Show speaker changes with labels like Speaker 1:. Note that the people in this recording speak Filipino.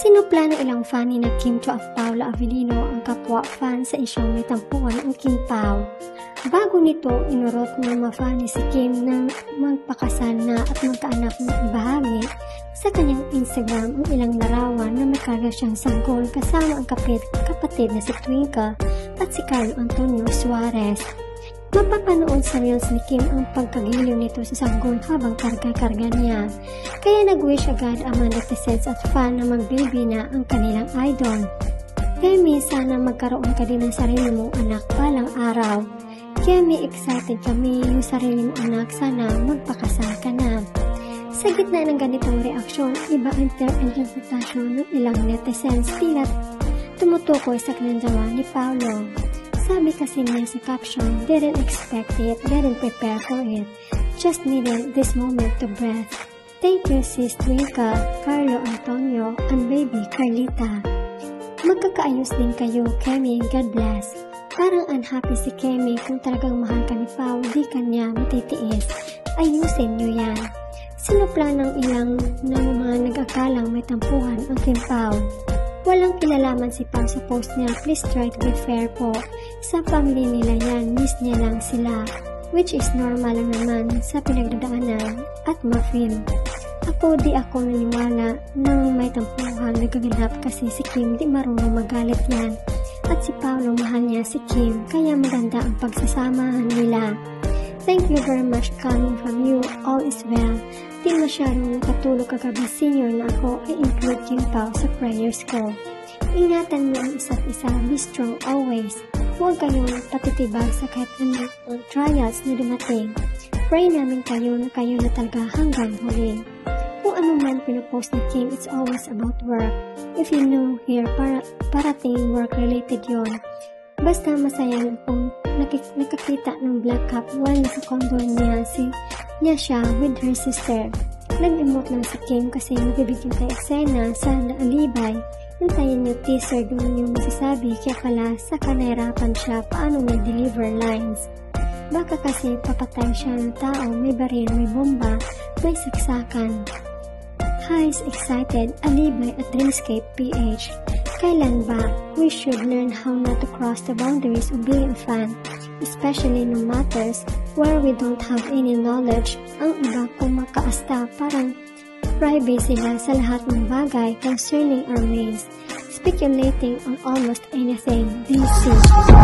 Speaker 1: Sinupla ng ilang fan ni na Kim Cho at Paula Avellino ang kapwa fan sa isyong may tampuhan ang Kim Pao. Bago nito, inurot ng mga fan ni si Kim na magpakasal na at magkaanak na ibahagi sa kanyang Instagram ang ilang larawan na may karga siyang sanggol kasama ang kapatid na si Twinkle at si Carlo Antonio Suarez. Mapapanood sa reels ni Kim ang pagkagiliw nito sa sanggol habang karga-karga niya. Kaya nag-wish agad ang mga netizens at fan na mag-baby na ang kanilang idol. Kaya sana magkaroon ka din ng sarili mong anak balang araw. Kaya excited kami yung sarili mong anak, sana magpakasal ka na. Sa gitna ng ganitong reaksyon, iba ang interpretasyon ng ilang netizens tila tumutukoy sa kalandawa ni Paolo. Sabi kasi niya sa caption, didn't expect it, didn't prepare for it, just needed this moment to breathe. Thank you sis Twinkle, Carlo Antonio, and baby Carlita. Magkakaayos din kayo, Kemi, God bless. Parang unhappy si Kemi, kung talagang mahal ka ni Pao, di kanya matitiis. Ayusin nyo yan. Sinupla ng ilang ng mga nag-akalang may tampuhan ang Kim Pao. Walang kinalaman si Pao sa post niya, please try to be fair po. Sa family nila yan, miss niya lang sila. Which is normal lang naman sa pinagdadaanan at ma-film. Di ako naniwala nang may tampuhan nagaganap kasi si Kim di marunong magalit yan. At si Paolo mahal niya si Kim, kaya maganda ang pagsasamahan nila. Thank you very much coming from you, all is well. Di masyadong nakatulog kagabi, senior na ako, I include Kim Pao sa prayers ko. Ingatan niyo ang isa't isa, be strong always. Huwag kayong patitibag sa kahit anong trials na dumating. Pray namin kayo na talaga hanggang huli. Kung ano man pinopost ni Kim, it's always about work. If you know here, parating work-related yon. Basta masaya na kung nakakita ng black cup while nasa condo niya siya with her sister. Nag-emote lang si Kim kasi magbibigyan tayo eksena sa naalibay. Hintayin niyo teaser doon yung masasabi, kaya pala saka nahirapan siya paano nag-deliver lines. Baka kasi papatay siya ng tao, may baril, may bomba, may saksakan. Highs excited, alibay at Dreamscape PH. Kailan ba? We should learn how not to cross the boundaries of being a fan, especially in matters where we don't have any knowledge. Ang iba kung makaasta, parang private sila sa lahat ng bagay concerning our race, speculating on almost anything they see.